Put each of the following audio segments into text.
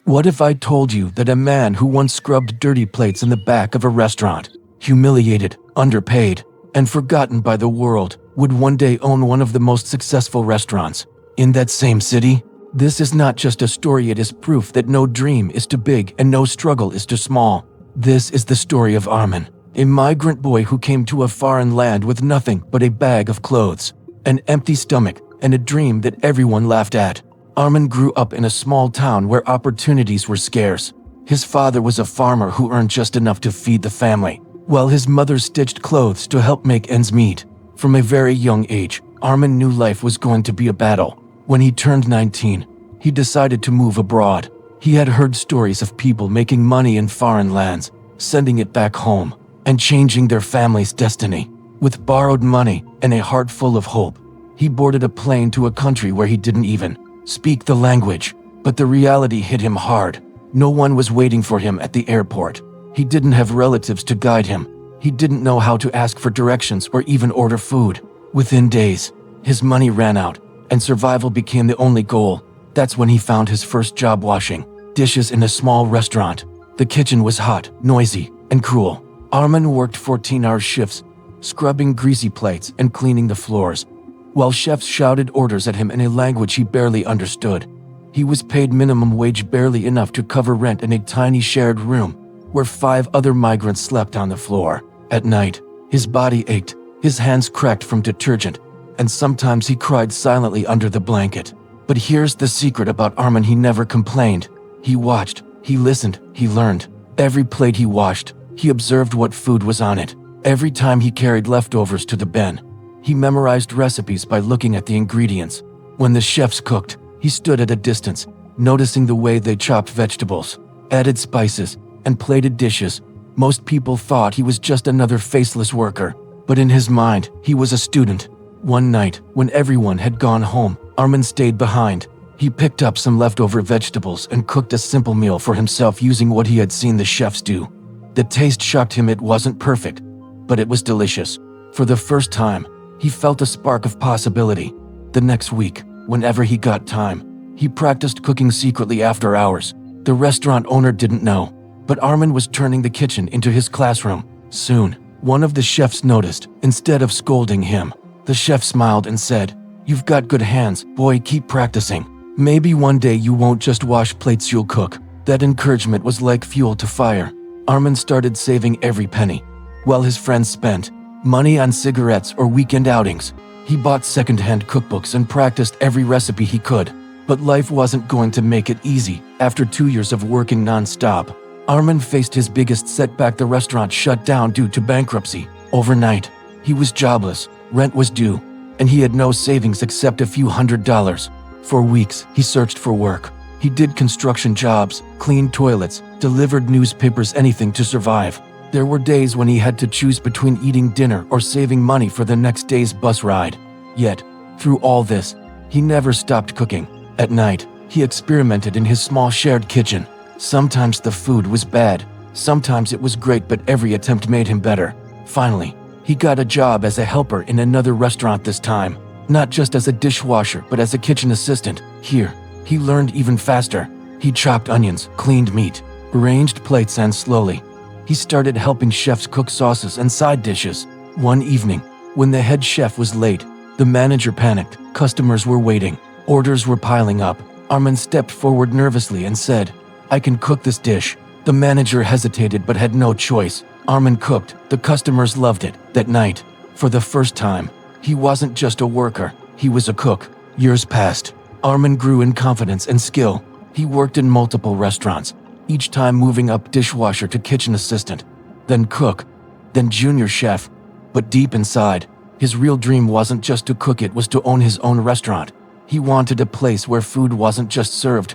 What if I told you that a man who once scrubbed dirty plates in the back of a restaurant, humiliated, underpaid, and forgotten by the world, would one day own one of the most successful restaurants in that same city? This is not just a story, it is proof that no dream is too big and no struggle is too small. This is the story of Armin, a migrant boy who came to a foreign land with nothing but a bag of clothes, an empty stomach, and a dream that everyone laughed at. Armin grew up in a small town where opportunities were scarce. His father was a farmer who earned just enough to feed the family, while his mother stitched clothes to help make ends meet. From a very young age, Armin knew life was going to be a battle. When he turned 19, he decided to move abroad. He had heard stories of people making money in foreign lands, sending it back home, and changing their family's destiny. With borrowed money and a heart full of hope, he boarded a plane to a country where he didn't even speak the language. But the reality hit him hard. No one was waiting for him at the airport. He didn't have relatives to guide him. He didn't know how to ask for directions or even order food. Within days, his money ran out, and survival became the only goal. That's when he found his first job washing dishes in a small restaurant. The kitchen was hot, noisy, and cruel. Armin worked 14-hour shifts, scrubbing greasy plates and cleaning the floors, while chefs shouted orders at him in a language he barely understood. He was paid minimum wage, barely enough to cover rent in a tiny shared room where 5 other migrants slept on the floor. At night, his body ached, his hands cracked from detergent, and sometimes he cried silently under the blanket. But here's the secret about Armin: he never complained. He watched, he listened, he learned. Every plate he washed, he observed what food was on it. Every time he carried leftovers to the bin, he memorized recipes by looking at the ingredients. When the chefs cooked, he stood at a distance, noticing the way they chopped vegetables, added spices, and plated dishes. Most people thought he was just another faceless worker, but in his mind, he was a student. One night, when everyone had gone home, Armin stayed behind. He picked up some leftover vegetables and cooked a simple meal for himself using what he had seen the chefs do. The taste shocked him. It wasn't perfect, but it was delicious. For the first time, he felt a spark of possibility. The next week, whenever he got time, he practiced cooking secretly after hours. The restaurant owner didn't know, but Armin was turning the kitchen into his classroom. Soon, one of the chefs noticed. Instead of scolding him, the chef smiled and said, "You've got good hands, boy, keep practicing. Maybe one day you won't just wash plates, you'll cook." That encouragement was like fuel to fire. Armin started saving every penny. While his friends spent money on cigarettes or weekend outings, he bought second-hand cookbooks and practiced every recipe he could. But life wasn't going to make it easy. After 2 years of working non-stop, Armin faced his biggest setback. The restaurant shut down due to bankruptcy. Overnight, he was jobless, rent was due, and he had no savings except a few $100s. For weeks, he searched for work. He did construction jobs, cleaned toilets, delivered newspapers, anything to survive. There were days when he had to choose between eating dinner or saving money for the next day's bus ride. Yet, through all this, he never stopped cooking. At night, he experimented in his small shared kitchen. Sometimes the food was bad, sometimes it was great, but every attempt made him better. Finally, he got a job as a helper in another restaurant, this time, not just as a dishwasher, but as a kitchen assistant. Here, he learned even faster. He chopped onions, cleaned meat, arranged plates, and slowly, he started helping chefs cook sauces and side dishes. One evening, when the head chef was late, the manager panicked. Customers were waiting. Orders were piling up. Armin stepped forward nervously and said, "I can cook this dish." The manager hesitated but had no choice. Armin cooked. The customers loved it. That night, for the first time, he wasn't just a worker, he was a cook. Years passed. Armin grew in confidence and skill. He worked in multiple restaurants, each time moving up dishwasher to kitchen assistant, then cook, then junior chef. But deep inside, his real dream wasn't just to cook, it was to own his own restaurant. He wanted a place where food wasn't just served,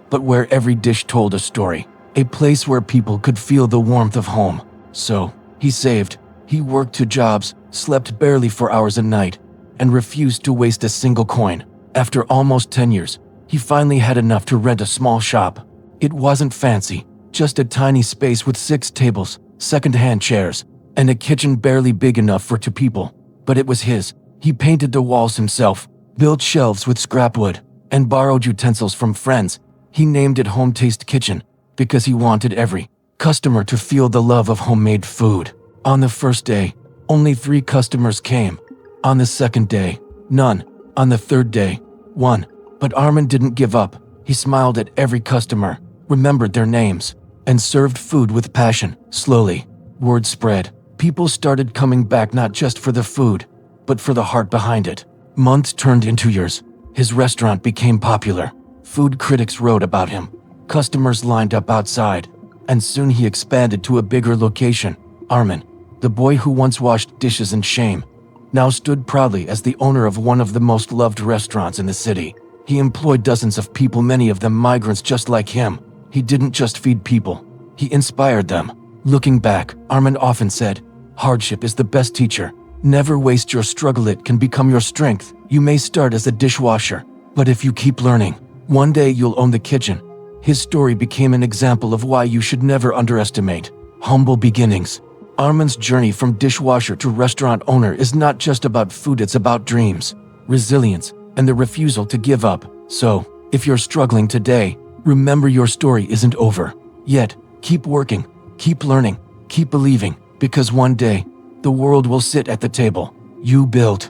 but where every dish told a story. A place where people could feel the warmth of home. So, he saved. He worked 2 jobs, slept barely for hours a night, and refused to waste a single coin. After almost 10 years, he finally had enough to rent a small shop. It wasn't fancy, just a tiny space with 6 tables, second-hand chairs, and a kitchen barely big enough for 2 people. But it was his. He painted the walls himself, built shelves with scrap wood, and borrowed utensils from friends. He named it Home Taste Kitchen because he wanted every customer to feel the love of homemade food. On the first day, only 3 customers came. On the second day, none. On the third day, 1. But Armin didn't give up. He smiled at every customer, remembered their names, and served food with passion. Slowly, word spread. People started coming back not just for the food, but for the heart behind it. Months turned into years. His restaurant became popular. Food critics wrote about him. Customers lined up outside, and soon he expanded to a bigger location. Armin, the boy who once washed dishes in shame, now stood proudly as the owner of one of the most loved restaurants in the city. He employed dozens of people, many of them migrants just like him. He didn't just feed people, he inspired them. Looking back, Armin often said, "Hardship is the best teacher. Never waste your struggle, it can become your strength. You may start as a dishwasher, but if you keep learning, one day you'll own the kitchen." His story became an example of why you should never underestimate humble beginnings. Armin's journey from dishwasher to restaurant owner is not just about food, it's about dreams, resilience, and the refusal to give up. So, if you're struggling today, remember your story isn't over yet. Keep working, keep learning, keep believing, because one day, the world will sit at the table you built.